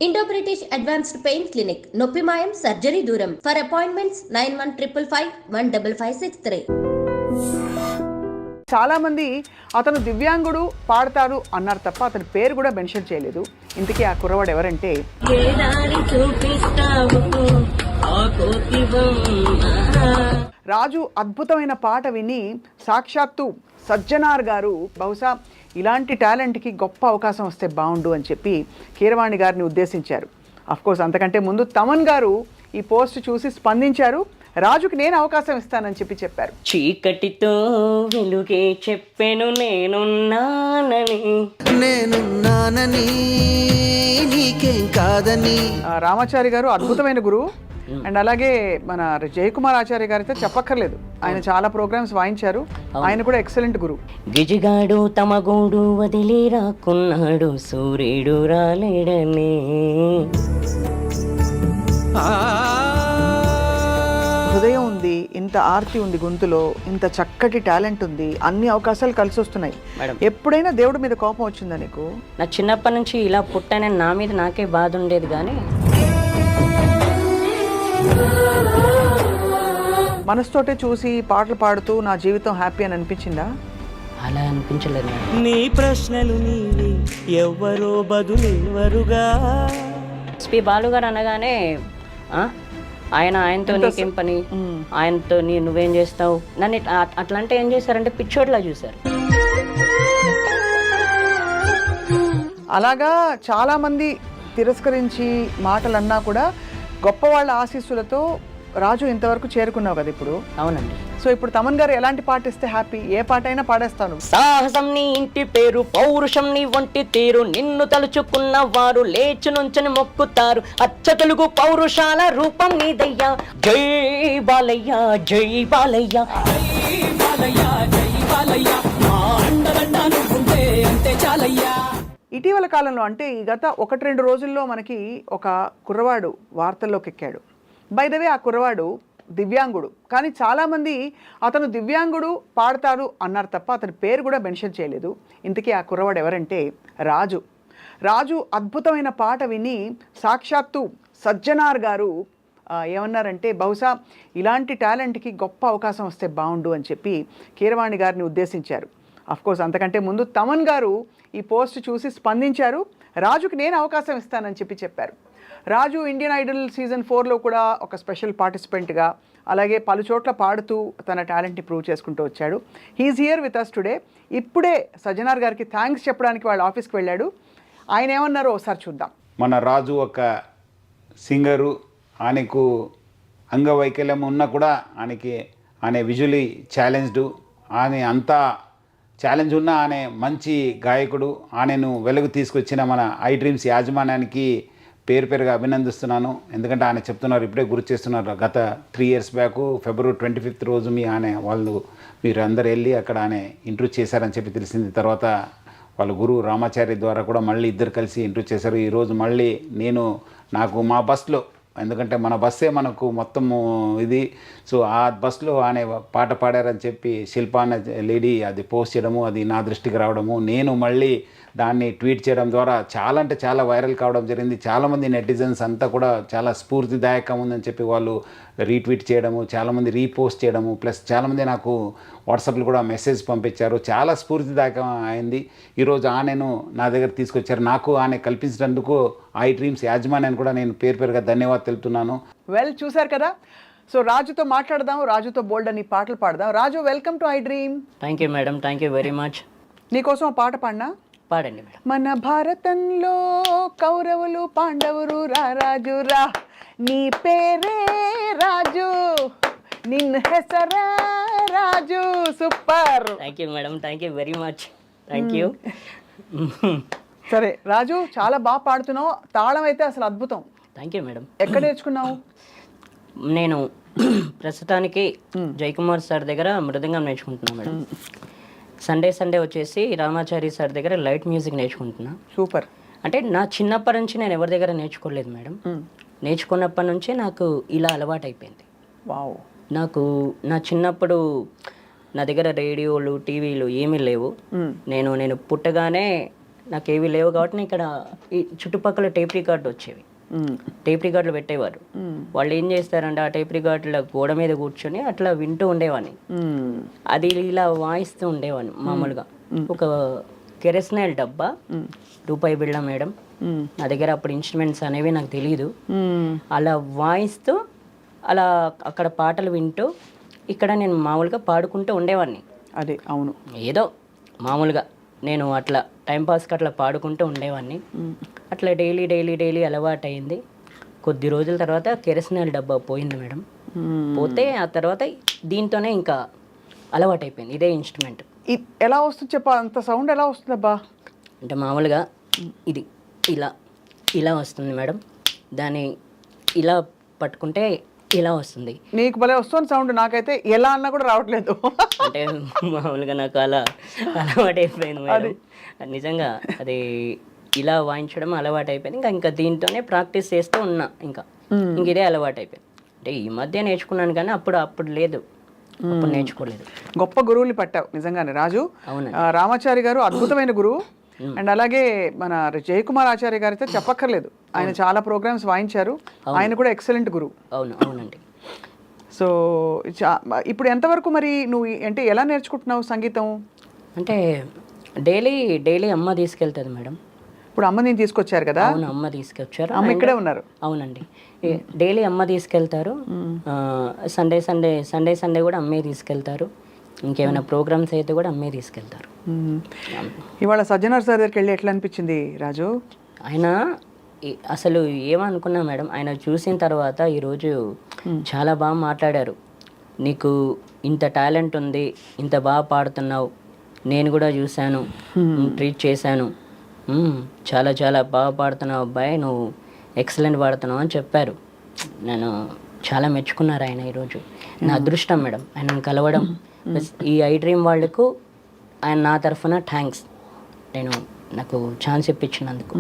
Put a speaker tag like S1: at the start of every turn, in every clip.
S1: Indo British advanced pain clinic నొప్పి మాయం surgery దూరం ఫర్ అపాయింట్మెంట్స్ 9155515563.
S2: చాలా మంది అతను దివ్యాంగుడు పాడతారు అన్నారు తప్ప అతని పేరు కూడా మెన్షన్ చేయలేదు. ఇంతకీ ఆ కుర్రవాడు ఎవరంటే రాజు అద్భుతమైన పాట విని సాక్షాత్తు సజ్జనార్ గారు బహుశా ఇలాంటి టాలెంట్కి గొప్ప అవకాశం వస్తే బాగుండు అని చెప్పి కీరవాణి గారిని ఉద్దేశించారు. అఫ్కోర్స్ అంతకంటే ముందు తమన్ గారు ఈ పోస్ట్ చూసి స్పందించారు. రాజుకి నేను అవకాశం ఇస్తానని చెప్పి చెప్పారు.
S3: చీకటితో వెలుగే చెప్పెను నేనున్నానని
S4: నీకేం కాదని.
S2: రామాచారి గారు అద్భుతమైన గురువు. అండ్ అలాగే మన జయకుమార్ ఆచార్య గారు అయితే చెప్పక్కర్లేదు, ఆయన చాలా ప్రోగ్రామ్స్ వాయించారు. ఆయన కూడా ఎక్సలెంట్ గురువు.
S3: గిజిగాడు తమ గూడు వదిలి రాకున్నాడు సూర్యుడు రాలేడని.
S2: హృదయం ఉంది, ఇంత ఆర్తి ఉంది గొంతులో, ఇంత చక్కటి టాలెంట్ ఉంది, అన్ని అవకాశాలు కలిసి వస్తున్నాయి. ఎప్పుడైనా దేవుడి మీద కోపం వచ్చిందా నీకు?
S3: నా చిన్నప్పటి నుంచి ఇలా పుట్టానని నా మీద నాకే బాధ ఉండేది, కానీ
S2: మనసుతోటే చూసి పాటలు పాడుతూ నా జీవితం హ్యాపీ అని అనిపించిందా?
S3: అలా అనిపించలేదు.
S4: నీ ప్రశ్నలు నీవి ఎవ్వరో బదులెవరుగా.
S3: ఎస్పి బాలు గారు అనగానే ఆయనతో నీకేం పని, ఆయనతో నువ్వేం చేస్తావు, నన్ను అట్లా అంటే ఏం చేశారంటే పిచ్చోట్లా చూశారు.
S2: అలాగా చాలా మంది తిరస్కరించి మాటలు అన్నా కూడా గొప్ప వాళ్ళ ఆశీస్సులతో రాజు ఇంతవరకు చేరుకున్నావు కదా ఇప్పుడు.
S3: అవునండి.
S2: సో ఇప్పుడు తమన్ గారు ఎలాంటి పాట ఇస్తే హ్యాపీ? ఏ పాట అయినా పాడేస్తాను.
S3: సాహసం నీ ఇంటి పేరు, పౌరుషం నీ వంటి తీరు, నిన్ను తలుచుకున్న వారు లేచి నుంచని మొక్కుతారు, అచ్చ తెలుగు పౌరుషాల రూపం నీదయ్యా. జై బాలయ్య జై బాలయ్య
S2: ఇటీవల కాలంలో అంటే ఈ గత 1-2 రోజుల్లో మనకి ఒక కుర్రవాడు వార్తల్లోకి ఎక్కాడు. బై ద వే ఆ కుర్రవాడు దివ్యాంగుడు, కానీ చాలామంది అతను దివ్యాంగుడు పాడతారు అన్నారు తప్ప అతని పేరు కూడా మెన్షన్ చేయలేదు. ఇంతకీ ఆ కుర్రవాడు ఎవరంటే రాజు అద్భుతమైన పాట విని సాక్షాత్తు సజ్జనార్ గారు ఏమన్నారంటే బహుశా ఇలాంటి టాలెంట్కి గొప్ప అవకాశం వస్తే బాగుండు అని చెప్పి కీరవాణి గారిని ఉద్దేశించారు. అఫ్కోర్స్ అంతకంటే ముందు తమన్ గారు ఈ పోస్ట్ చూసి స్పందించారు. రాజుకి నేను అవకాశం ఇస్తానని చెప్పి చెప్పారు. రాజు ఇండియన్ ఐడల్ సీజన్ 4లో కూడా ఒక స్పెషల్ పార్టిసిపెంట్గా, అలాగే పలు చోట్ల పాడుతూ తన టాలెంట్ని ప్రూవ్ చేసుకుంటూ వచ్చాడు. He is here with us today. ఇప్పుడే సజ్జనార్ గారికి థ్యాంక్స్ చెప్పడానికి వాళ్ళ ఆఫీస్కి వెళ్ళాడు. ఆయన ఏమన్నారో ఒకసారి చూద్దాం.
S5: మన రాజు ఒక సింగరు, ఆయనకు అంగవైకల్యం ఉన్నా కూడా ఆయన విజువలీ ఛాలెంజ్డ్, ఆయన అంతా ఛాలెంజ్ ఉన్న ఆయన మంచి గాయకుడు. ఆయనను వెలుగు తీసుకొచ్చిన మన ఐ డ్రీమ్స్ యాజమాన్యానికి పేరుగా అభినందిస్తున్నాను. ఎందుకంటే ఆయన చెప్తున్నారు, ఇప్పుడే గుర్తు చేస్తున్నారు, గత 3 years బ్యాక్ February 25th రోజు మీరు అందరు వెళ్ళి అక్కడ ఆయన ఇంటర్వ్యూ చేశారని చెప్పి తెలిసింది. తర్వాత వాళ్ళ గురువు రామాచారి ద్వారా కూడా మళ్ళీ ఇద్దరు కలిసి ఇంటర్వ్యూ చేశారు. ఈరోజు మళ్ళీ నాకు మా బస్లో, ఎందుకంటే మన బస్సే మనకు మొత్తము ఇది, సో ఆ బస్లో ఆయన పాట పాడారని చెప్పి శిల్ప అన్న లేడీ అది పోస్ట్ చేయడము, అది నా దృష్టికి రావడము, నేను మళ్ళీ దాన్ని ట్వీట్ చేయడం ద్వారా చాలా అంటే చాలా వైరల్ కావడం జరిగింది. చాలామంది నెటిజన్స్ అంతా కూడా చాలా స్ఫూర్తిదాయకం ఉందని చెప్పి వాళ్ళు రీట్వీట్ చేయడము, చాలామంది రీపోస్ట్ చేయడము, ప్లస్ చాలామంది నాకు వాట్సాప్లో కూడా మెసేజ్ పంపించారు. చాలా స్ఫూర్తిదాయకం అయింది. ఈరోజు ఆయనను నా దగ్గర తీసుకొచ్చారు. నాకు ఆయన కల్పించినందుకు ఐ డ్రీమ్స్ యాజమాన్యాన్ని కూడా నేను పేరుగా ధన్యవాదాలు తెలుపుతున్నాను.
S2: వెల్, చూశారు కదా. సో రాజుతో మాట్లాడదాం, రాజుతో బోల్డ్ అని పాటలు పాడదాం. Raju, welcome to I dream.
S3: Thank you madam, thank you very much.
S2: నీకోసం ఆ పాట పాడినా?
S3: పాడండి మేడం.
S2: మన భారతంలో కౌరవులు పాండవులు రాజు రా, నీ పేరే రాజు, నిన్ను హెసరా Raju. Super.
S3: Thank you madam, thank you very much. Thank you.
S2: సరే రాజు, చాలా బాగా పాడుతున్నావు. తాళం అయితే అసలు అద్భుతం.
S3: Thank you madam.
S2: ఎక్కడ నేర్చుకున్నావు?
S3: నేను ప్రస్తుతానికి జయకుమార్ సార్ దగ్గర మృదంగం నేర్చుకుంటున్నాను మేడం. సండే వచ్చేసి రామాచారి సార్ దగ్గర లైట్ మ్యూజిక్ నేర్చుకుంటున్నా.
S2: సూపర్.
S3: అంటే నా చిన్నప్పటి నుంచి నేను ఎవరి దగ్గర నేర్చుకోలేదు మేడం. నేర్చుకున్నప్పటి నుంచే నాకు ఇలా అలవాటు అయిపోయింది.
S2: వావ్.
S3: నాకు నా చిన్నప్పుడు నా దగ్గర రేడియోలు టీవీలు ఏమీ లేవు. నేను పుట్టగానే నాకు ఏవి లేవు కాబట్టి నేను ఇక్కడ ఈ చుట్టుపక్కల టేప్ రికార్డు వచ్చేవి, టేప్ రికార్డులు పెట్టేవారు. వాళ్ళు ఏం చేస్తారంటే ఆ టేప్ రికార్డుల గోడ మీద కూర్చొని అట్లా వింటూ ఉండేవాడిని. అది ఇలా వాయిస్తూ ఉండేవాడిని మామూలుగా. ఒక కెరస్నాయిల్ డబ్బా, రూపాయి బిళ్ళ మేడం, నా దగ్గర అప్పుడు ఇన్స్ట్రుమెంట్స్ అనేవి నాకు తెలియదు. అలా వాయిస్తూ అలా అక్కడ పాటలు వింటూ ఇక్కడ నేను మామూలుగా పాడుకుంటూ ఉండేవాడిని.
S2: అదే అవును,
S3: ఏదో మామూలుగా నేను అట్లా టైంపాస్కి అట్లా పాడుకుంటూ ఉండేవాడిని. అట్లా డైలీ డైలీ డైలీ అలవాటు అయింది. కొద్ది రోజుల తర్వాత కెరస్నాయిల్ డబ్బా పోయింది మేడం. పోతే ఆ తర్వాత దీంతోనే ఇంకా అలవాటు అయిపోయింది, ఇదే ఇన్స్ట్రుమెంట్.
S2: ఎలా వస్తుంది చెప్ప, అంత సౌండ్ ఎలా వస్తుంది అబ్బా?
S3: అంటే మామూలుగా ఇది ఇలా ఇలా వస్తుంది మేడం, దాన్ని ఇలా పట్టుకుంటే ఇలా వస్తుంది.
S2: నీకు భలే వస్తుంది సౌండ్, నాకైతే ఎలా అన్నా కూడా రావట్లేదు.
S3: అంటే మామూలుగా నాకు అలా అలవాటు అయిపోయింది మేడం. నిజంగా అది ఇలా వాయించడం అలవాటు అయిపోయింది. ఇంకా దీంతోనే ప్రాక్టీస్ చేస్తూ ఉన్నా. ఇంక ఇదే అలవాటు అయిపోయింది. అంటే ఈ మధ్య నేర్చుకున్నాను కానీ అప్పుడు లేదు, అప్పుడు నేర్చుకోలేదు.
S2: గొప్ప గురువుని పట్టావు నిజంగానే రాజు. రామాచారి గారు అద్భుతమైన గురువు. అండ్ అలాగే మన జయకుమార్ ఆచార్య గారు అయితే చెప్పక్కర్లేదు, ఆయన చాలా ప్రోగ్రామ్స్ వాయించారు. ఆయన కూడా ఎక్సలెంట్ గురువు.
S3: అవునండి.
S2: సో ఇప్పుడు ఎంతవరకు మరి నువ్వు అంటే ఎలా నేర్చుకుంటున్నావు సంగీతం?
S3: అంటే డైలీ అమ్మ తీసుకెళ్తుంది మేడం.
S2: ఇప్పుడు అమ్మ నేను తీసుకొచ్చారు కదా?
S3: అవును, అమ్మ తీసుకొచ్చారు.
S2: అమ్మ ఇక్కడే ఉన్నారు.
S3: అవునండి, డైలీ అమ్మ తీసుకెళ్తారు. సండే కూడా అమ్మే తీసుకెళ్తారు. ఇంకేమైనా ప్రోగ్రామ్స్ అయితే కూడా అమ్మే తీసుకెళ్తారు.
S2: ఇవాళ సజ్జనార్ సార్ దగ్గరికి వెళ్ళి ఎట్లా అనిపించింది రాజు?
S3: ఆయన అసలు ఏమనుకున్నా మేడం, ఆయన చూసిన తర్వాత ఈరోజు చాలా బాగా మాట్లాడారు. నీకు ఇంత టాలెంట్ ఉంది, ఇంత బాగా పాడుతున్నావు, నేను కూడా చూశాను, ట్రీట్ చేశాను, చాలా చాలా బాగా పాడుతున్నావు అబ్బాయి, నువ్వు ఎక్సలెంట్ పాడుతున్నావు అని చెప్పారు. నేను చాలా మెచ్చుకున్నారు ఆయన ఈరోజు. నా అదృష్టం మేడం ఆయన కలవడం. ఈ ఐ డ్రీమ్ వాళ్ళకు ఆయన నా తరఫున థ్యాంక్స్, నాకు ఛాన్స్ ఇప్పించినందుకు.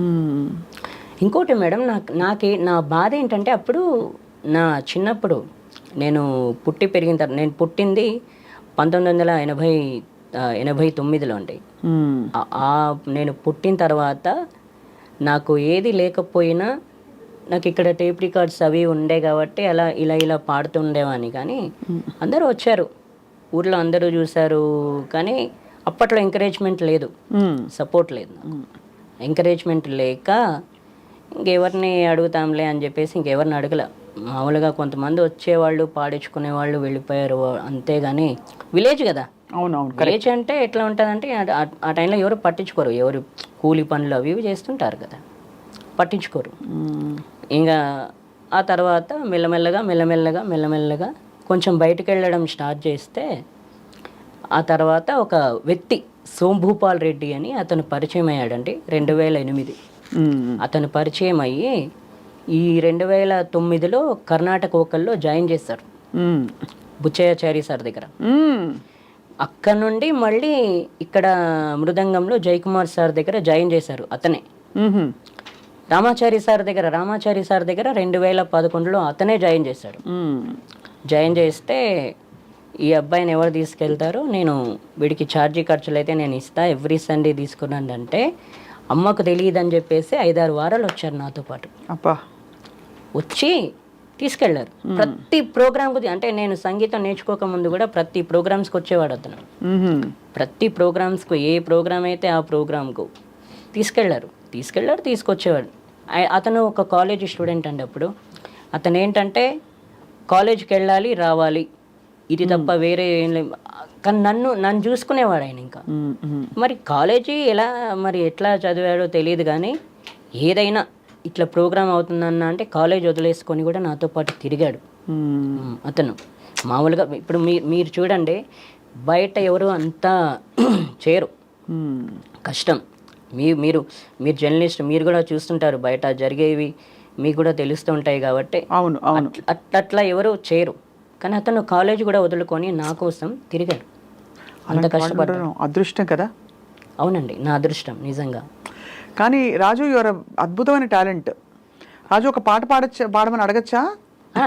S3: ఇంకోటి మేడం, నా బాధ ఏంటంటే అప్పుడు నా చిన్నప్పుడు నేను పుట్టి పెరిగిన తర్వాత, నేను పుట్టింది 1989లో అండి. నేను పుట్టిన తర్వాత నాకు ఏది లేకపోయినా నాకు ఇక్కడ టేప్ రికార్డ్స్ అవి ఉండే కాబట్టి అలా ఇలా పాడుతూ ఉండేవాడిని. కానీ అందరూ వచ్చారు, ఊర్లో అందరూ చూశారు, కానీ అప్పట్లో ఎంకరేజ్మెంట్ లేదు, సపోర్ట్ లేదు. ఎంకరేజ్మెంట్ లేక ఇంకెవరిని అడుగుతాంలే అని చెప్పేసి ఇంకెవరిని అడగల. మామూలుగా కొంతమంది వచ్చేవాళ్ళు, పాడించుకునేవాళ్ళు, వెళ్ళిపోయారు, అంతేగాని విలేజ్ కదా.
S2: అవునవును,
S3: విలేజ్ అంటే ఎట్లా ఉంటుందంటే ఆ టైంలో ఎవరు పట్టించుకోరు, ఎవరు కూలి పనులు అవి ఇవి చేస్తుంటారు కదా, పట్టించుకోరు. ఇంకా ఆ తర్వాత మెల్లమెల్లగా కొంచెం బయటకు వెళ్ళడం స్టార్ట్ చేస్తే ఆ తర్వాత ఒక వ్యక్తి సోంభూపాల్ రెడ్డి అని అతను పరిచయం అయ్యాడండి 2008. అతను పరిచయం అయ్యి ఈ 2009లో కర్ణాటక వోకల్లో జాయిన్ చేశారు బుచ్చయ్యాచారి సార్ దగ్గర. అక్కడ నుండి మళ్ళీ ఇక్కడ మృదంగంలో జయకుమార్ సార్ దగ్గర జాయిన్ చేశారు అతనే. రామాచారి సార్ దగ్గర 2011లో అతనే జాయిన్ చేశాడు. జాయిన్ చేస్తే ఈ అబ్బాయిని ఎవరు తీసుకెళ్తారు, నేను వీడికి ఛార్జీ ఖర్చులు అయితే నేను ఇస్తా, ఎవ్రీ సండే తీసుకున్నాను అంటే అమ్మకు తెలియదు అని చెప్పేసి 5-6 వారాలు వచ్చారు నాతో పాటు. వచ్చి తీసుకెళ్లారు ప్రతి ప్రోగ్రామ్కు. అంటే నేను సంగీతం నేర్చుకోక ముందు కూడా ప్రతి ప్రోగ్రామ్స్కి వచ్చేవాడు అతను. ప్రతి ప్రోగ్రామ్స్కు ఏ ప్రోగ్రామ్ అయితే ఆ ప్రోగ్రామ్కు తీసుకొచ్చేవాడు. అతను ఒక కాలేజ్ స్టూడెంట్ అండి. అప్పుడు అతను ఏంటంటే కాలేజ్కి వెళ్ళాలి, రావాలి, ఇది తప్ప వేరే ఏం లేదు. కానీ నన్ను చూసుకునేవాడు ఆయన. ఇంకా మరి కాలేజీ ఎట్లా చదివాడో తెలియదు కానీ ఏదైనా ఇట్లా ప్రోగ్రామ్ అవుతుందన్న అంటే కాలేజ్ వదిలేసుకొని కూడా నాతో పాటు తిరిగాడు అతను. మామూలుగా ఇప్పుడు మీరు చూడండి, బయట ఎవరు అంతా చేయరు, కష్టం. మీరు జర్నలిస్ట్, మీరు కూడా చూస్తుంటారు, బయట జరిగేవి మీకు కూడా తెలుస్తూ ఉంటాయి కాబట్టి అట్లా ఎవరు చేయరు. కానీ అతను కాలేజ్ కూడా వదులుకొని నా కోసం తిరిగాడు. అంత కష్టపడ్డాడు.
S2: అదృష్టం కదా.
S3: అవునండి, నా అదృష్టం నిజంగా.
S2: కానీ రాజు, యువర్ అద్భుతమైన టాలెంట్. రాజు, ఒక పాట పాడమని అడగచ్చా?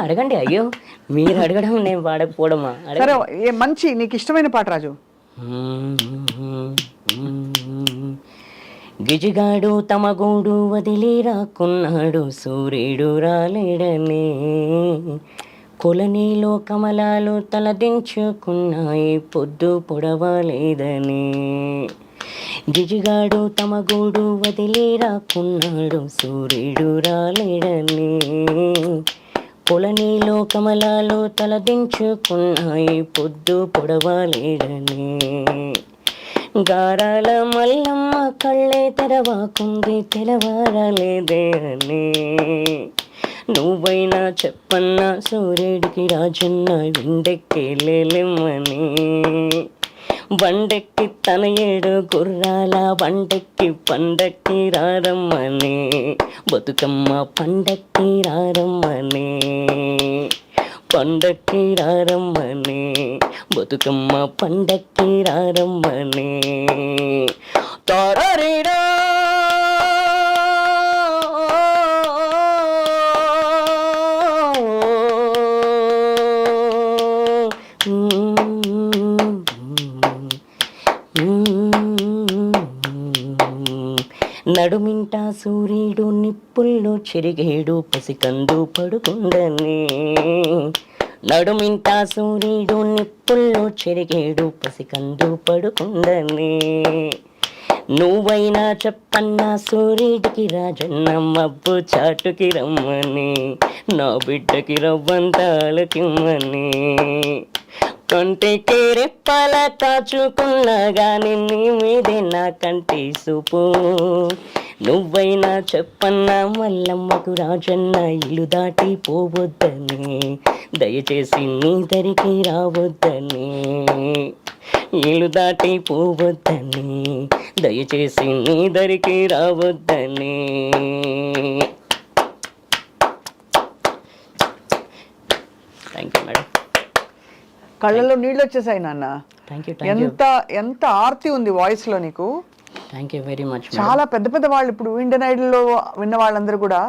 S3: అడగండి. అయ్యో, మీరు అడగడం నేను పాడకపోవడమా?
S2: సరే, మంచి నీకు ఇష్టమైన పాట రాజు.
S3: గిజిగాడు తమ గూడు వదిలి రాకున్నాడు, సూర్యుడు రాలేడని. కొలనీలో కమలాలు తలదించుకున్నాయి, పొద్దు పొడవలేదని. గిజిగాడు తమ గూడు వదిలి రాకున్నాడు, సూర్యుడు రాలేడని. కొలనీలో కమలాలు తలదించుకున్నాయి, పొద్దు పొడవలేడని. గారాల మల్లమ్మ కళ్ళే తెరవాకుంది, తెలవారలేదే అని. నువ్వైనా చెప్పన్నా సూర్యుడికి రాజన్న విండెక్కి లేలేమని. బండెక్కి తన 7 గుర్రాల బండెక్కి పండక్కి రారమ్మని. బతుకమ్మ పండక్కి రారమ్మని, పండక్కి రారమ్మని. బతుకమ్మ పండక్కి రారమ్మని. తారారీడా నడుమింట సూర్యుడు నిప్పుల్లో చెరిగేడు, పసికందు పడుకుండని. నడుమింట సూర్యుడు నిప్పుల్లో చెరిగేడు, పసికందు పడుకుండని. నువ్వైనా చెప్పన్నా సూర్యుడికి రాజన్న మబ్బు చాటుకి రమ్మని. నా బిడ్డకి రవ్వంతాలకిమ్మని. కంటికి రెప్పల కాచుకున్నా గాని నీ మీదే నా కంటి చూపు. నువ్వైనా చెప్పన్నా మల్లమ్మకు రాజన్న ఇల్లు దాటి పోవద్దని. దయచేసి నీ దరికి రావద్దని. ఇల్లు దాటి పోవద్దని, దయచేసి నీ దరికి రావద్దని. Thank you madam.
S2: కళ్ళల్లో నీళ్ళు వచ్చేసాయి నాన్న.
S3: Thank you.
S2: ఎంత ఎంత ఆర్తి ఉంది వాయిస్ లో నీకు.
S3: Thank you very much.
S2: చాలా పెద్ద పెద్ద వాళ్ళు ఇప్పుడు ఇండియన్ ఐడల్లో విన్న వాళ్ళందరూ కూడా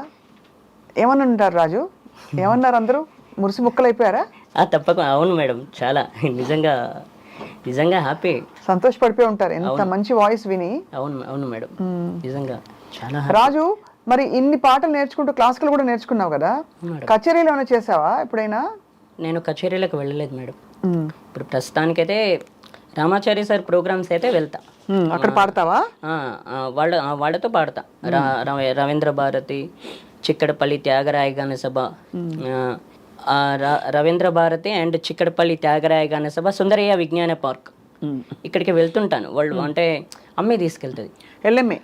S2: ఏమని ఉంటారు రాజు? ఏమన్నారు అందరూ? మురిసి ముక్కలైపోయారా?
S3: తప్పకుండా. అవును మేడం, చాలా నిజంగా నిజంగా హ్యాపీ,
S2: సంతోషపడిపోయి ఉంటారు ఎంత మంచి వాయిస్ విని.
S3: అవును అవును మేడం, నిజంగా చాలా.
S2: రాజు, మరి ఇన్ని పాటలు నేర్చుకుంటూ క్లాసికల్ కూడా నేర్చుకున్నావు కదా, కచేరీలు ఏమైనా చేసావా ఎప్పుడైనా?
S3: నేను కచేరీలకు వెళ్ళలేదు మేడం. ఇప్పుడు ప్రస్తుతానికైతే రామాచారి సార్ ప్రోగ్రామ్స్ అయితే వెళ్తా.
S2: అక్కడ పాడతావా?
S3: వాళ్ళతో పాడతా. రవీంద్ర భారతి, చిక్కడపల్లి త్యాగరాయ గాన సభ, రవీంద్ర భారతి అండ్ చిక్కడపల్లి త్యాగరాయ గాన సభ, సుందరయ్య విజ్ఞాన పార్క్, ఇక్కడికి వెళ్తుంటాను. వాళ్ళు అంటే అమ్మే తీసుకెళ్తుంది.
S2: ఎల్ఎంఏ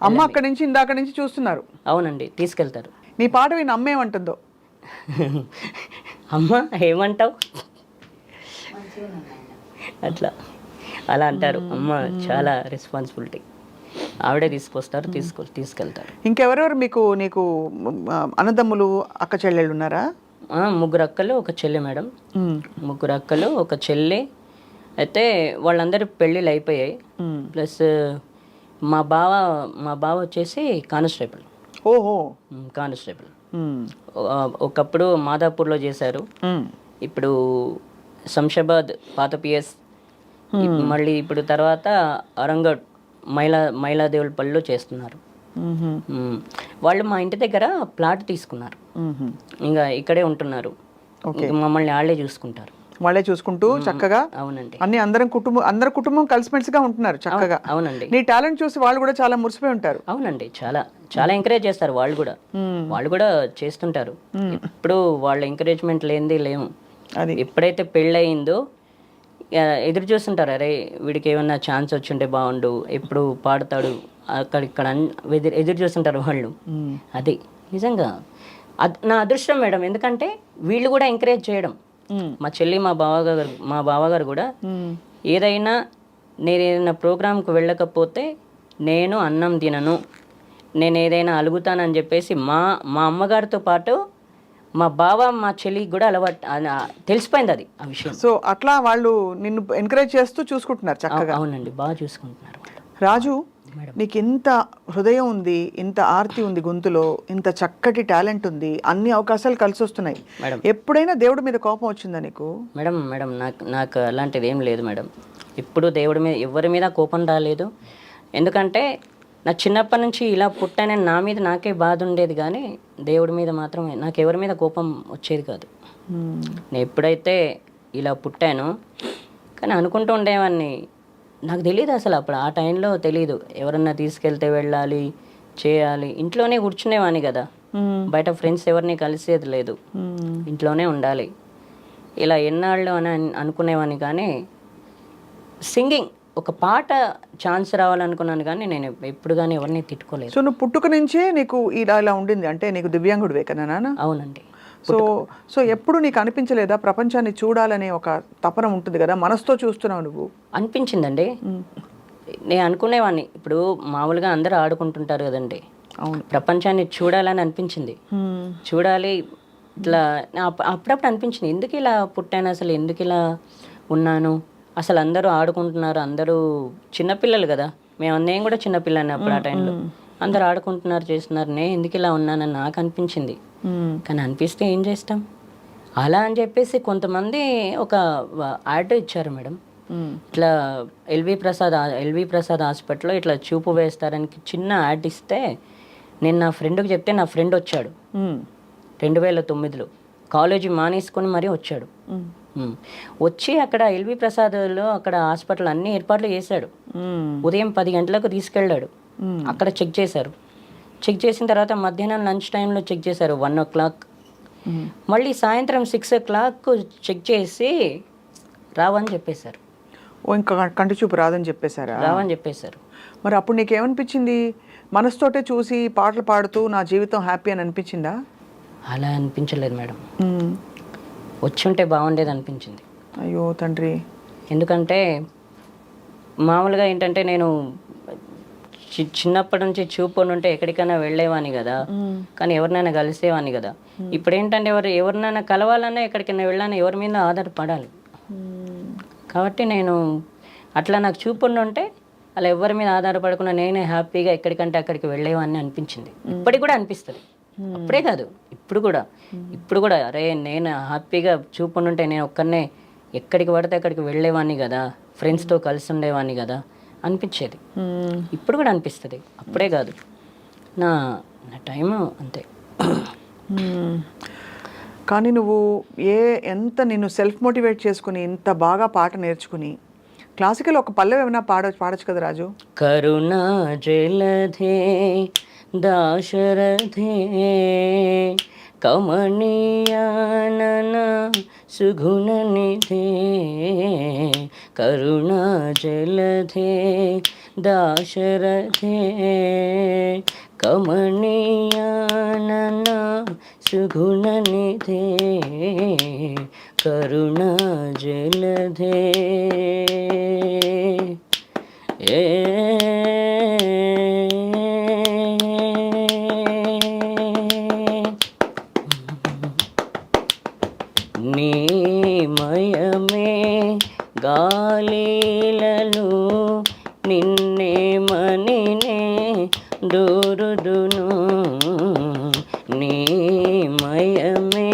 S2: అమ్మ అక్కడి నుంచి ఇందాక నుంచి చూస్తున్నారు.
S3: అవునండి, తీసుకెళ్తారు.
S2: నీ పాట విని అమ్మ ఏమంటుందో?
S3: అమ్మ ఏమంటావు అట్లా అలా అంటారు. అమ్మ చాలా రెస్పాన్సిబిలిటీ, ఆవిడే తీసుకొస్తారు, తీసుకెళ్తారు.
S2: ఇంకెవరెవరు నీకు అన్నదమ్ములు అక్క చెల్లెళ్ళు ఉన్నారా?
S3: 3 అక్కలు 1 చెల్లి మేడం. 3 అక్కలు 1 చెల్లి. అయితే వాళ్ళందరూ పెళ్ళిళ్ళు అయిపోయాయి. ప్లస్ మా బావ వచ్చేసి కానిస్టేబుల్.
S2: ఓహో,
S3: కానిస్టేబుల్. ఒకప్పుడు మాదాపూర్లో చేశారు, ఇప్పుడు శంషాబాద్ పాత పిఎస్, మళ్ళీ ఇప్పుడు తర్వాత అరంగడ్ మైలాదేవులపల్లిలో చేస్తున్నారు. వాళ్ళు మా ఇంటి దగ్గర ప్లాట్ తీసుకున్నారు, ఇంకా ఇక్కడే ఉంటున్నారు. మమ్మల్ని వాళ్ళే చూసుకుంటూ
S2: చక్కగా.
S3: అవునండి,
S2: అందరి కుటుంబం కలిసిమెలిసిగా ఉంటున్నారు చక్కగా.
S3: అవునండి.
S2: నీ టాలెంట్ చూసి వాళ్ళు కూడా చాలా మురిసిపోయి ఉంటారు.
S3: అవునండి, చాలా చాలా ఎంకరేజ్ చేస్తారు. వాళ్ళు కూడా చేస్తుంటారు. ఇప్పుడు వాళ్ళ ఎంకరేజ్మెంట్ లేనిది లేము. ఎప్పుడైతే పెళ్ళయిందో ఎదురు చూస్తుంటారు, అరే వీడికి ఏమన్నా ఛాన్స్ వచ్చింటే బాగుండు, ఎప్పుడు పాడతాడు, అక్కడిక్కడ ఎదురు చూస్తుంటారు వాళ్ళు. అది నిజంగా నా అదృష్టం మేడం. ఎందుకంటే వీళ్ళు కూడా ఎంకరేజ్ చేయడం. మా చెల్లి, మా బావగారు కూడా నేను ఏదైనా ప్రోగ్రాంకు వెళ్ళకపోతే నేను అన్నం తినను, నేను ఏదైనా అలుగుతానని చెప్పేసి మా అమ్మగారితో పాటు మా బావ మా చెల్లికి కూడా అలవాటు తెలిసిపోయింది అది ఆ విషయం.
S2: సో అట్లా వాళ్ళు నిన్ను ఎంకరేజ్ చేస్తూ చూసుకుంటున్నారు చక్కగా.
S3: అవునండి, బాగా చూసుకుంటున్నారు.
S2: రాజు, నీకు ఇంత హృదయం ఉంది, ఇంత ఆర్తి ఉంది గొంతులో, ఇంత చక్కటి టాలెంట్ ఉంది, అన్ని అవకాశాలు కలిసి వస్తున్నాయి. ఎప్పుడైనా దేవుడి మీద కోపం వచ్చిందా నీకు?
S3: మేడం నాకు అలాంటిది ఏం లేదు మేడం. ఎప్పుడు దేవుడి మీద ఎవరి మీద కోపం రాలేదు. ఎందుకంటే నా చిన్నప్పటి నుంచి ఇలా పుట్టానని నా మీద నాకే బాధ ఉండేది, కానీ దేవుడి మీద మాత్రం నాకు ఎవరి మీద కోపం వచ్చేది కాదు. నేను ఎప్పుడైతే ఇలా పుట్టానో కానీ అనుకుంటూ ఉండేవాడిని, నాకు తెలియదు అసలు అప్పుడు ఆ టైంలో తెలియదు ఎవరన్నా తీసుకెళ్తే వెళ్ళాలి చేయాలి. ఇంట్లోనే కూర్చునేవాడిని కదా, బయట ఫ్రెండ్స్ ఎవరిని కలిసేది లేదు, ఇంట్లోనే ఉండాలి. ఇలా ఎన్నాళ్ళు అని అనుకునేవాడిని. కానీ సింగింగ్ ఒక పాట ఛాన్స్ రావాలనుకున్నాను, కానీ నేను ఎప్పుడు కానీ ఎవరిని తిట్టుకోలేదు.
S2: సో నువ్వు పుట్టుక నుంచే నీకు ఇలా ఉండింది, అంటే నీకు దివ్యాంగుడివే కదా నాన్న?
S3: అవునండి.
S2: సో ఎప్పుడు నీకు అనిపించలేదా ప్రపంచాన్ని చూడాలనే ఒక తపన ఉంటుంది కదా, మనసుతో చూస్తున్నావు నువ్వు?
S3: అనిపించిందండి. నేను అనుకునేవాడిని, ఇప్పుడు మామూలుగా అందరూ ఆడుకుంటుంటారు కదండి,
S2: అవును,
S3: ప్రపంచాన్ని చూడాలని అనిపించింది. చూడాలి ఇట్లా అప్పుడప్పుడు అనిపించింది, ఎందుకు ఇలా పుట్టాను, అసలు ఎందుకు ఇలా ఉన్నాను, అసలు అందరూ ఆడుకుంటున్నారు, అందరూ చిన్నపిల్లలు కదా, నేను కూడా చిన్నపిల్లని అప్పుడు ఆ టైంలో, అందరూ ఆడుకుంటున్నారు చేస్తున్నారు, నేను ఎందుకు ఇలా ఉన్నానని నాకు అనిపించింది. కానీ అనిపిస్తే ఏం చేస్తాం, అలా అని చెప్పేసి కొంతమంది ఒక యాడ్ ఇచ్చారు మేడం, ఇట్లా ఎల్వి ప్రసాద్ హాస్పిటల్లో ఇట్లా చూపు వేస్తారని చిన్న యాడ్ ఇస్తే, నేను నా ఫ్రెండ్కి చెప్తే నా ఫ్రెండ్ వచ్చాడు 2009లో, కాలేజీ మానేసుకొని మరీ వచ్చాడు. వచ్చి అక్కడ ఎల్వి ప్రసాద్లో అక్కడ హాస్పిటల్ అన్ని ఏర్పాట్లు చేశాడు. ఉదయం 10 గంటలకు తీసుకెళ్ళాడు, అక్కడ చెక్ చేశారు. చెక్ చేసిన తర్వాత మధ్యాహ్నం లంచ్ టైంలో చెక్ చేశారు 1 o'clock. మళ్ళీ సాయంత్రం 6 o'clock చెక్ చేసి రావని చెప్పేశారు.
S2: ఓ ఇంకా కంటి చూపు రాదని చెప్పేశారా?
S3: రావని చెప్పేశారు.
S2: మరి అప్పుడు నీకేమనిపించింది? మనసుతోటే చూసి పాటలు పాడుతూ నా జీవితం హ్యాపీ అని అనిపించిందా?
S3: అలా అనిపించలేదు మేడం, వచ్చుంటే బాగుండేది అనిపించింది.
S2: అయ్యో తండ్రి.
S3: ఎందుకంటే మామూలుగా ఏంటంటే నేను చిన్నప్పటి నుంచి చూపు ఉంటే ఎక్కడికైనా వెళ్ళేవాని కదా, కానీ ఎవరినైనా కలిసేవాని కదా. ఇప్పుడు ఏంటంటే ఎవరినైనా కలవాలన్నా ఎక్కడికైనా వెళ్ళాలని ఎవరి మీద ఆధారపడాలి. కాబట్టి నేను అట్లా నాకు చూపు ఉంటే అలా ఎవరి మీద ఆధారపడకుండా నేనే హ్యాపీగా ఎక్కడికంటే అక్కడికి వెళ్ళేవాన్ని అనిపించింది. ఇప్పటికి కూడా అనిపిస్తుంది, అప్పుడే కాదు ఇప్పుడు కూడా అరే నేను హ్యాపీగా చూపు ఉంటే నేను ఒక్కనే ఎక్కడికి పడితే అక్కడికి వెళ్ళేవాడిని కదా, ఫ్రెండ్స్తో కలిసి ఉండేవాడిని కదా అనిపించేది. ఇప్పుడు కూడా అనిపిస్తుంది, అప్పుడే కాదు, నా టైం అంతే.
S2: కానీ నువ్వు ఎంత నిన్ను సెల్ఫ్ మోటివేట్ చేసుకుని ఇంత బాగా పాట నేర్చుకుని క్లాసికల్ ఒక పల్లవి ఏమైనా పాడొచ్చు కదా రాజు?
S3: కరుణా జలధే దాశరథే కమనీయానన సుగుణ నిధే, కరుణా జలధే దాశరథే కమనీయానన సుగుణ నిధే, కరుణా జలధే. నీమయమే గాలిలలో నిన్నే మనినే దూరుదును, నీమయమే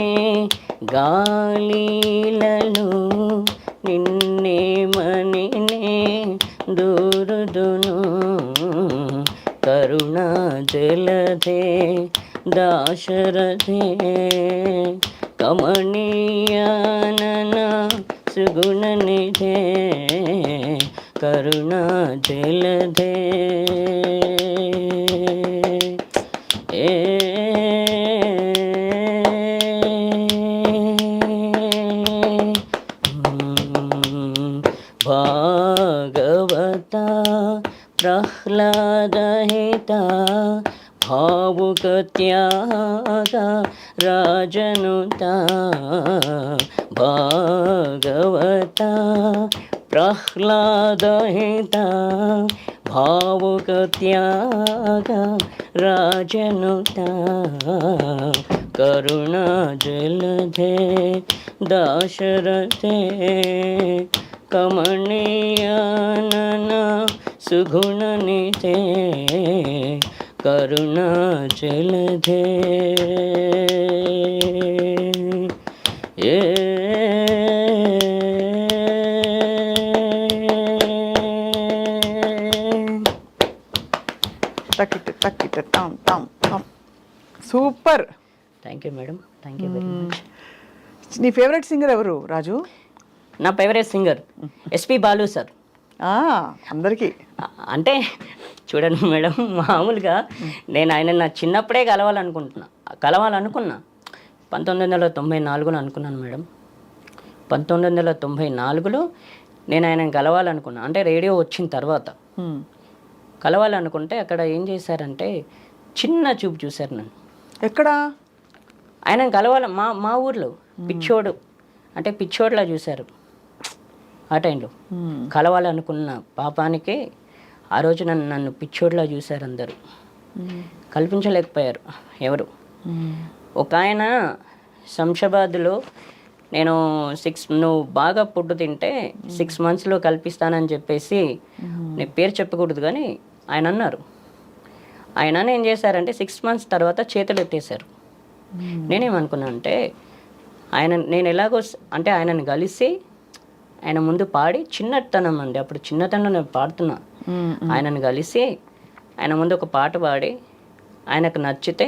S3: గాలిలలో నిన్నే మనినే దూరుదును, కరుణా జలధే దాశరథే కమనీయానన సుగుణ నిధే, కరుణా జలధే. భాగవత ప్రహ్లాదహిత భావుక త్యాగ రాజనుత, భాగవత ప్రహ్లాదహిత భావుక త్యాగ రాజనుత, కరుణా జలధే దాశరథే కమనీయానన సుగుణ నిధే, కరుణా జలధే. Thank you madam, thank you very much.
S2: నీ ఫేవరెట్ సింగర్ ఎవరు రాజు?
S3: నా favourite singer SP Balu sir.
S2: అందరికీ
S3: అంటే చూడండి మేడం, మామూలుగా నేను ఆయన నా చిన్నప్పుడే కలవాలనుకున్నా 1994లో అనుకున్నాను మేడం. 1994లో నేను ఆయనను కలవాలనుకున్నా, అంటే రేడియో వచ్చిన తర్వాత కలవాలనుకుంటే అక్కడ ఏం చేశారంటే చిన్న చూపు చూశారు నన్ను.
S2: ఎక్కడ?
S3: ఆయనను కలవాలి మా ఊర్లో పిచ్చోడు, అంటే పిచ్చోడ్లా చూశారు ఆ టైంలో. కలవాలనుకున్న పాపానికే ఆ రోజు నన్ను పిచ్చోడ్లా చూశారు అందరూ. కల్పించలేకపోయారు ఎవరు. ఒక ఆయన శంషాబాద్లో నేను నువ్వు బాగా ఫుడ్ తింటే 6 monthsలో కల్పిస్తానని చెప్పేసి, నేను పేరు చెప్పకూడదు కానీ ఆయన అన్నారు. ఆయన ఏం చేశారంటే 6 months తర్వాత చేతులు ఎత్తేసారు. నేనేమనుకున్నా అంటే నేను ఎలాగో అంటే ఆయనను కలిసి ఆయన ముందు పాడి, చిన్నతనం అండి అప్పుడు, చిన్నతనం నేను పాడుతున్నా, ఆయనను కలిసి ఆయన ముందు ఒక పాట పాడి ఆయనకు నచ్చితే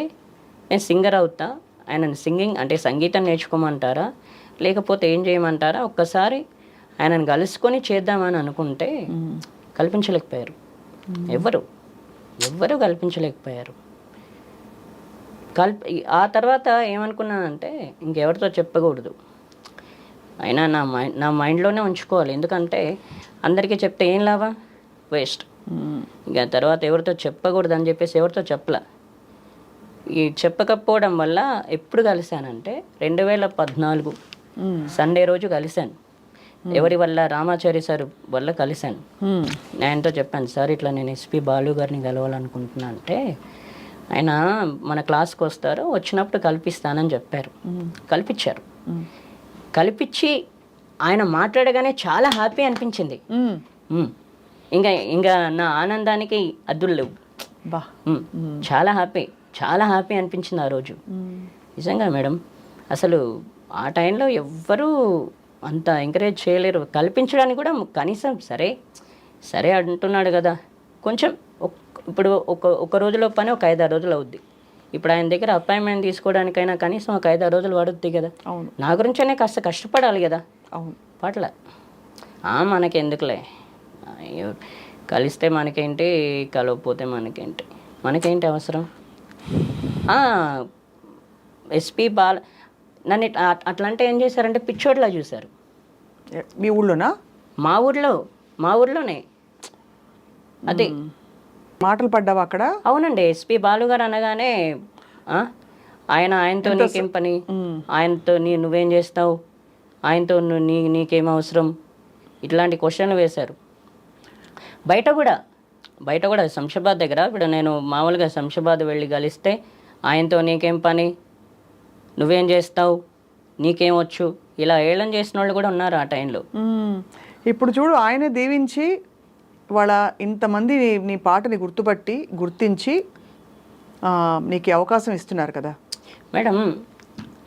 S3: నేను సింగర్ అవుతా, ఆయనను సింగింగ్ అంటే సంగీతం నేర్చుకోమంటారా లేకపోతే ఏం చేయమంటారా, ఒక్కసారి ఆయనను కలుసుకొని చేద్దామని అనుకుంటే కల్పించలేకపోయారు. ఎవ్వరు కల్పించలేకపోయారు. ఆ తర్వాత ఏమనుకున్నానంటే ఇంకెవరితో చెప్పకూడదు, అయినా నా మైండ్లోనే ఉంచుకోవాలి. ఎందుకంటే అందరికీ చెప్తే ఏం లాభం, వేస్ట్. ఇంకా తర్వాత ఎవరితో చెప్పకూడదు అని చెప్పేసి ఎవరితో చెప్పలే. ఈ చెప్పకపోవడం వల్ల ఎప్పుడు కలిశానంటే 2014 సండే రోజు కలిశాను. ఎవరి వల్ల? రామాచారి సార్ వల్ల కలిశాను. ఆయనతో చెప్పాను, సార్ ఇట్లా నేను ఎస్పి బాలు గారిని కలవాలనుకుంటున్నా అంటే, ఆయన మన క్లాస్కి వస్తారు, వచ్చినప్పుడు కల్పిస్తానని చెప్పారు. కల్పించారు. కల్పించి ఆయన మాట్లాడగానే చాలా హ్యాపీ అనిపించింది. ఇంకా నా ఆనందానికి అద్దులు లేవు. చాలా హ్యాపీ అనిపించింది ఆ రోజు. నిజంగా మేడం, అసలు ఆ టైంలో ఎవ్వరూ అంత ఎంకరేజ్ చేయలేరు. కల్పించడానికి కూడా కనీసం సరే అంటున్నాడు కదా, కొంచెం ఇప్పుడు ఒక రోజులో పని ఒక 5-6 రోజులు అవుద్ది. ఇప్పుడు ఆయన దగ్గర అపాయింట్మెంట్ తీసుకోవడానికైనా కనీసం ఒక 5-6 రోజులు పడుద్ది కదా. నా గురించనే కాస్త కష్టపడాలి కదా. పట్ల మనకి ఎందుకులే, కలిస్తే మనకేంటి, కలవకపోతే మనకేంటి అవసరం. ఎస్పి బాల నన్ను అట్లా అంటే ఏం చేశారంటే పిచ్చోడ్లా చూశారు.
S2: మీ ఊళ్ళోనా? మా
S3: ఊర్లోనే. అదే
S2: మాటలు పడ్డావా అక్కడ?
S3: అవునండి. ఎస్పి బాలు గారు అనగానే ఆయనతో నీకేం పని, ఆయనతో నువ్వేం చేస్తావు, ఆయనతో నీకేం అవసరం, ఇట్లాంటి క్వశ్చన్లు వేశారు. బయట కూడా శంషాబాద్ దగ్గర, ఇప్పుడు నేను మామూలుగా శంషాబాద్ వెళ్ళి కలిస్తే ఆయనతో నీకేం పని, నువ్వేం చేస్తావు, నీకేమొచ్చు, ఇలా ఏళం చేసిన వాళ్ళు కూడా ఉన్నారు ఆ టైంలో.
S2: ఇప్పుడు చూడు, ఆయనే దీవించి వాళ్ళ ఇంతమంది నీ పాటని గుర్తించి నీకు అవకాశం ఇస్తున్నారు కదా
S3: మేడం.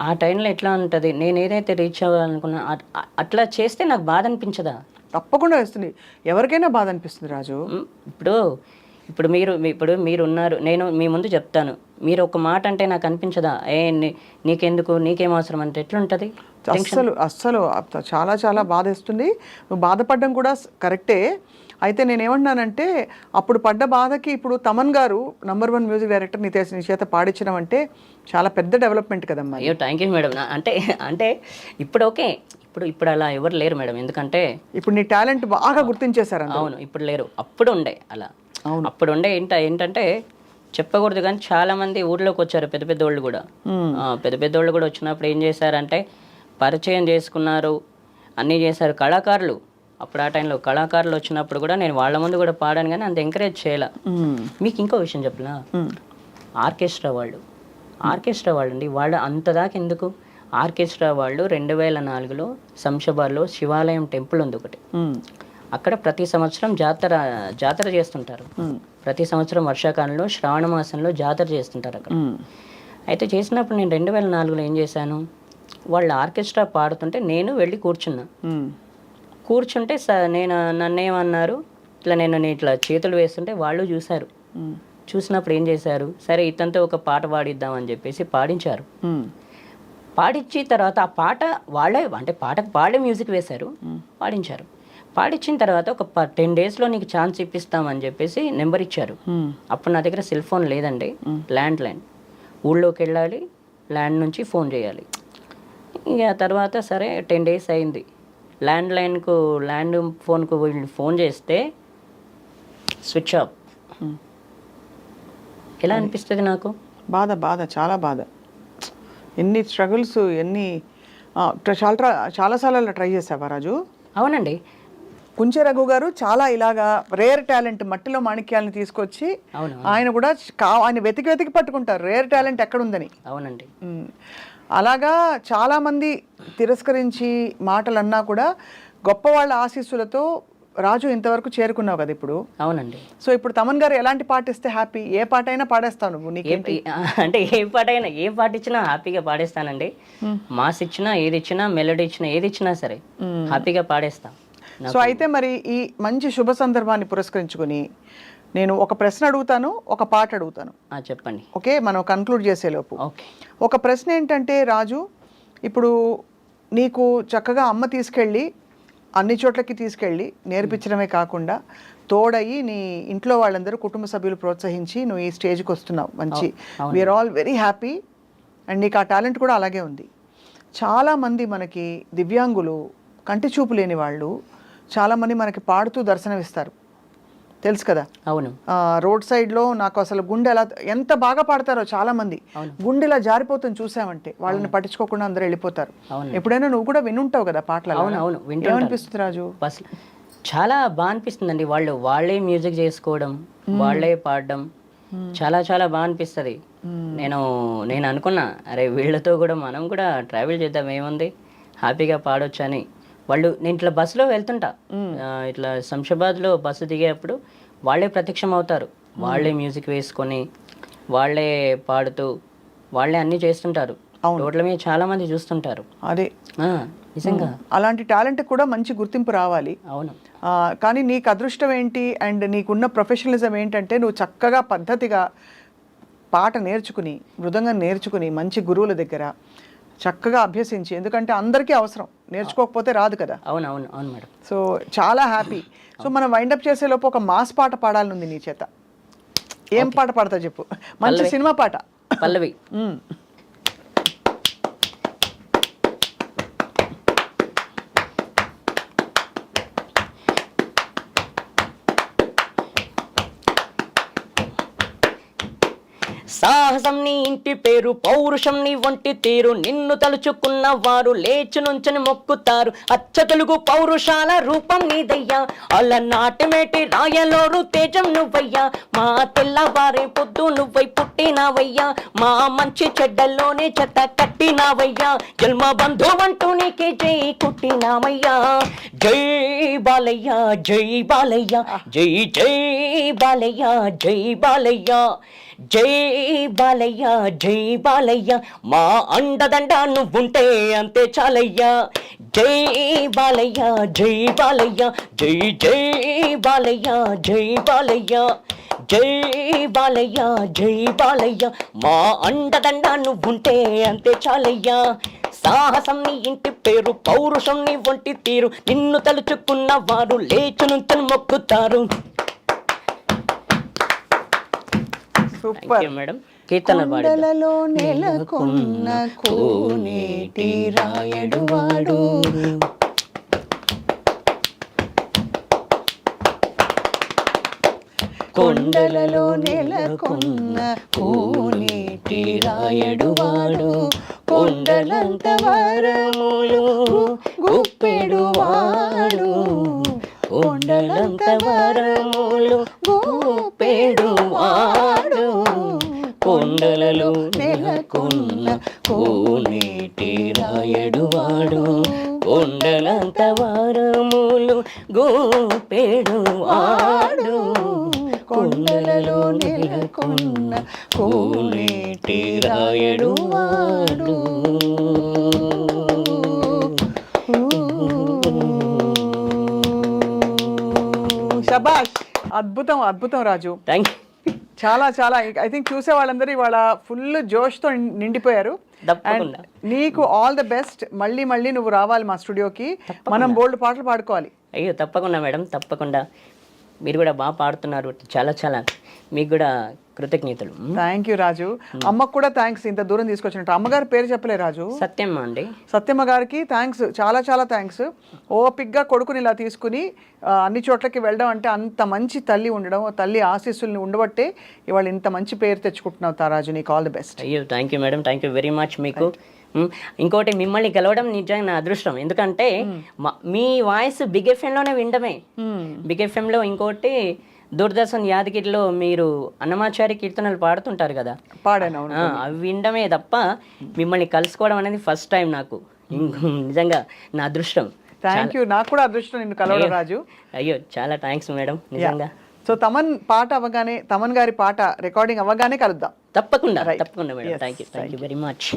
S3: ఆ టైంలో ఎట్లా ఉంటుంది, నేను ఏదైతే రీచ్ అవ్వాలనుకున్నా అట్లా చేస్తే నాకు బాధ అనిపించదా?
S2: తప్పకుండా వేస్తుంది, ఎవరికైనా బాధ అనిపిస్తుంది రాజు.
S3: ఇప్పుడు మీరు ఉన్నారు, నేను మీ ముందు చెప్తాను, మీరు ఒక మాట అంటే నాకు అనిపించదా, నీకెందుకు, నీకేం అవసరం అంటే ఎట్లుంటుంది?
S2: అస్సలు చాలా బాధేస్తుంది. నువ్వు బాధపడడం కూడా కరెక్టే. అయితే నేనేమంటున్నానంటే, అప్పుడు పడ్డ బాధకి ఇప్పుడు తమన్ గారు నంబర్ 1 మ్యూజిక్ డైరెక్టర్ నీ చేత పాడించడం అంటే చాలా పెద్ద డెవలప్మెంట్ కదమ్మా.
S3: అయ్యో థ్యాంక్ యూ మేడం. అంటే ఇప్పుడు ఓకే, ఇప్పుడు అలా ఎవరు లేరు మేడం. ఎందుకంటే
S2: ఇప్పుడు నీ టాలెంట్ బాగా గుర్తించేశారు.
S3: అవును, ఇప్పుడు లేరు, అప్పుడు ఉండే అలా. అవును, అప్పుడు ఉండే ఏంటంటే చెప్పకూడదు కానీ చాలా మంది ఊర్లోకి వచ్చారు, పెద్ద పెద్దోళ్ళు కూడా. పెద్ద వాళ్ళు కూడా వచ్చినప్పుడు ఏం చేశారంటే పరిచయం చేసుకున్నారు, అన్నీ చేశారు. కళాకారులు అప్పుడు ఆ టైంలో కళాకారులు వచ్చినప్పుడు కూడా నేను వాళ్ళ ముందు కూడా పాడాను, కానీ అంత ఎంకరేజ్ చేయాల. మీకు ఇంకో విషయం చెప్పనా, ఆర్కెస్ట్రా వాళ్ళు అండి, వాళ్ళు అంతదాకా ఎందుకు, ఆర్కెస్ట్రా వాళ్ళు 2004లో శంషాబాద్లో శివాలయం టెంపుల్ ఉంది ఒకటి, అక్కడ ప్రతి సంవత్సరం జాతర చేస్తుంటారు. ప్రతి సంవత్సరం వర్షాకాలంలో శ్రావణ మాసంలో జాతర చేస్తుంటారు అక్కడ. అయితే చేసినప్పుడు నేను 2004లో ఏం చేశాను, వాళ్ళ ఆర్కెస్ట్రా పాడుతుంటే నేను వెళ్ళి కూర్చుంటే నన్నేమన్నారు, ఇట్లా నేను ఇట్లా చేతులు వేస్తుంటే వాళ్ళు చూశారు. చూసినప్పుడు ఏం చేశారు, సరే ఇతనితో ఒక పాట పాడిద్దామని చెప్పేసి పాడించారు. పాడించిన తర్వాత ఆ పాట వాళ్ళే అంటే పాటకు వాళ్ళే మ్యూజిక్ వేశారు, పాడించారు. పాడించిన తర్వాత ఒక 10 డేస్లో నీకు ఛాన్స్ ఇప్పిస్తామని చెప్పేసి నెంబర్ ఇచ్చారు. అప్పుడు నా దగ్గర సెల్ ఫోన్ లేదండి, ల్యాండ్ లైన్. ఊళ్ళోకి వెళ్ళాలి, ల్యాండ్ నుంచి ఫోన్ చేయాలి. ఇక తర్వాత సరే 10 డేస్ అయింది. ల్యాండ్ ఫోన్కు వీళ్ళు ఫోన్ చేస్తే స్విచ్ ఆఫ్. ఎలా అనిపిస్తుంది నాకు?
S2: బాధ చాలా బాధ. ఎన్ని స్ట్రగుల్స్, ఎన్ని చాలాసార్లు ట్రై చేసావా రాజు?
S3: అవునండి.
S2: కుంచె రఘు గారు చాలా ఇలాగా రేర్ టాలెంట్, మట్టిలో మాణిక్యాలను తీసుకొచ్చి ఆయన కూడా ఆయన వెతికి పట్టుకుంటారు రేర్ టాలెంట్ ఎక్కడుందని.
S3: అవునండి.
S2: అలాగా చాలామంది తిరస్కరించి మాటలు అన్నా కూడా గొప్ప వాళ్ళ ఆశీస్సులతో రాజు ఇంతవరకు చేరుకున్నావు కదా ఇప్పుడు.
S3: అవునండి.
S2: సో ఇప్పుడు తమన్ గారు ఎలాంటి పాట ఇస్తే హ్యాపీ? ఏ పాట అయినా పాడేస్తావు నువ్వు?
S3: అంటే ఏ పాట ఇచ్చినా హ్యాపీగా పాడేస్తానండి. మాస్ ఇచ్చినా, ఏది ఇచ్చినా, మెలోడీ ఇచ్చినా, ఏది ఇచ్చినా సరే హ్యాపీగా పాడేస్తా.
S2: సో అయితే మరి ఈ మంచి శుభ సందర్భాన్ని పురస్కరించుకుని నేను ఒక ప్రశ్న అడుగుతాను, ఒక పాట అడుగుతాను.
S3: చెప్పండి.
S2: ఓకే, మనం కన్క్లూడ్ చేసేలోపు.
S3: ఓకే.
S2: ఒక ప్రశ్న ఏంటంటే రాజు, ఇప్పుడు నీకు చక్కగా అమ్మ తీసుకెళ్ళి అన్ని చోట్లకి తీసుకెళ్ళి నేర్పించడమే కాకుండా తోడయి నీ ఇంట్లో వాళ్ళందరూ కుటుంబ సభ్యులు ప్రోత్సహించి నువ్వు ఈ స్టేజ్కి వస్తున్నావు. మంచి, we are all very happy. And నీకు ఆ టాలెంట్ కూడా అలాగే ఉంది. చాలామంది మనకి దివ్యాంగులు, కంటి చూపు లేని వాళ్ళు చాలామంది మనకి పాడుతూ దర్శనమిస్తారు, తెలుసు కదా.
S3: అవును.
S2: రోడ్ సైడ్లో నాకు అసలు గుండె ఎలా ఎంత బాగా పాడతారో చాలామంది, గుండెలా జారిపోతుంది చూసామంటే. వాళ్ళని పట్టించుకోకుండా అందరూ వెళ్ళిపోతారు. ఎప్పుడైనా నువ్వు కూడా వినుంటావు కదా పాటలు?
S3: అవును.
S2: ఏమనిపిస్తుంది రాజు?
S3: చాలా బాగా అనిపిస్తుందండి. వాళ్ళే మ్యూజిక్ చేసుకోవడం, వాళ్ళే పాడడం చాలా చాలా బాగా అనిపిస్తుంది. నేను అనుకున్నా, అరే వీళ్ళతో కూడా మనం కూడా ట్రావెల్ చేద్దాం, ఏముంది, హ్యాపీగా పాడొచ్చు అని. నేను ఇట్లా బస్సులో వెళ్తుంటా, ఇట్లా శంషాబాద్లో బస్సు దిగేటప్పుడు వాళ్ళే ప్రత్యక్షం అవుతారు. వాళ్ళే మ్యూజిక్ వేసుకొని, వాళ్ళే పాడుతూ, వాళ్ళే అన్నీ చేస్తుంటారు. రోడ్ల మీద చాలా మంది చూస్తుంటారు.
S2: అదే
S3: నిజంగా
S2: అలాంటి టాలెంట్ కూడా మంచి గుర్తింపు రావాలి.
S3: అవును.
S2: కానీ నీకు అదృష్టం ఏంటి అండ్ నీకున్న ప్రొఫెషనలిజం ఏంటంటే నువ్వు చక్కగా పద్ధతిగా పాట నేర్చుకుని, మృదంగం నేర్చుకుని, మంచి గురువుల దగ్గర చక్కగా అభ్యసించి, ఎందుకంటే అందరికీ అవసరం, నేర్చుకోకపోతే రాదు కదా.
S3: అవును మేడం.
S2: సో చాలా హ్యాపీ. సో మనం వైండప్ చేసేలోపు ఒక మాస్ పాట పాడాలనుంది నీ చేత. ఏం పాట పాడతా చెప్పు? మంచి సినిమా పాట.
S3: పల్లవి. సాహసం నీ ఇంటి పేరు, పౌరుషం నీ వంటి తీరు, నిన్ను తలుచుకున్న వారు లేచి నుంచని మొక్కుతారు. అచ్చ తెలుగు పౌరుషాల రూపం నీదయ్యా, అలనాటిమేటి రాయలోరు తేజం నువ్వయ్యా. మా తెల్లవారే పొద్దు నువ్వై పుట్టినావయ్యా, మా మంచి చెడ్డల్లోనే చెత్త కట్టినావయ్యా. జన్మ బంధువంటూ నీకే జై కుట్టినామయ్యా. జై బాలయ్య, జై బాలయ్య, జై జై బాలయ్య, జై బాలయ్య, జై బాలయ్య, జై బాలయ్య. మా అండదండ నువ్వుంటే అంతే చాలయ్యా. జై బాలయ్య, జై బాలయ్య, జై జై బాలయ్య, జై బాలయ్య, జై బాలయ్య, జై బాలయ్య. మా అండదండ నువ్వుంటే అంతే చాలయ్యా. సాహసం నీ ఇంటి పేరు, పౌరుషం నీ వంటి తీరు, నిన్ను తలుచుకున్న వారు లేచి నుంచని మొక్కుతారు.
S2: Super
S3: madam. కీర్తన
S2: కొండలలో నెలకొన్న కోనేటి రాయడు వాడు, కొండలలో నెలకొన్న కోనేటి రాయడు వాడు, కొండలంత వరములు గుప్పెడు వాడు, కొండలంత వరములు గుప్పెడు వాడు, కొండలలో నెలకొన్న కోనేటి రాయడు వాడు, కొండలంత వరములు గుప్పెడు వాడు, కొండలలో నెలకొన్న కోనేటి రాయడు వాడు. శభాష్, అద్భుతం అద్భుతం రాజు.
S3: Thank you.
S2: చాలా చాలా ఐ థింక్ చూసే వాళ్ళందరూ ఇవాళ ఫుల్ జోష్తో నిండిపోయారు.
S3: తప్పకుండా.
S2: నీకు ఆల్ ద బెస్ట్. మళ్ళీ మళ్ళీ నువ్వు రావాలి మా స్టూడియోకి, మనం బోల్డ్ పాటలు పాడుకోవాలి.
S3: అయ్యో తప్పకుండా మేడం, తప్పకుండా. మీరు కూడా బాగా పాడుతున్నారు, చాలా చాలా మీకు కూడా కృతజ్ఞతలు.
S2: థ్యాంక్ యూ రాజు. అమ్మకు కూడా థ్యాంక్స్, ఇంత దూరం తీసుకొచ్చినట్టు. అమ్మగారి పేరు చెప్పలే రాజు.
S3: సత్యమ్మ అండి.
S2: సత్యమ్మ గారికి థ్యాంక్స్, చాలా చాలా థ్యాంక్స్. ఓపిక్గా కొడుకుని ఇలా తీసుకుని అన్ని చోట్లకి వెళ్ళడం అంటే అంత మంచి తల్లి ఉండడం, తల్లి ఆశీస్సుల్ని ఉండబట్టే ఇవాళ ఇంత మంచి పేరు తెచ్చుకుంటున్నావు తారాజు. నీకు ఆల్ ది బెస్ట్.
S3: అయ్యో thank you madam, thank you very much మీకు. ఇంకోటి మిమ్మల్ని గెలవడం నిజంగా నా అదృష్టం. ఎందుకంటే మీ వాయిస్ బిగ్ ఎఫ్ఎంలోనే వినడమే. బిగ్ ఎఫ్ఎంలో ఇంకోటి దూరదర్శన్ యాదగిరిలో మీరు అన్నమాచారి కీర్తనలు పాడుతుంటారు కదా,
S2: పాడాను.
S3: అవి వినడమే తప్ప మిమ్మల్ని కలుసుకోవడం అనేది ఫస్ట్ టైం నాకు. నిజంగా నా అదృష్టం.
S2: Thank you. నాకు కూడా అదృష్టం నిన్ను కలవడం రాజు.
S3: అయ్యో చాలా థ్యాంక్స్ మేడం నిజంగా.
S2: సో తమన్ పాట అవ్వగానే, తమన్ గారి పాట రికార్డింగ్ అవ్వగానే కలుద్దాం.
S3: తప్పకుండా తప్పకుండా madam. Thank you very much.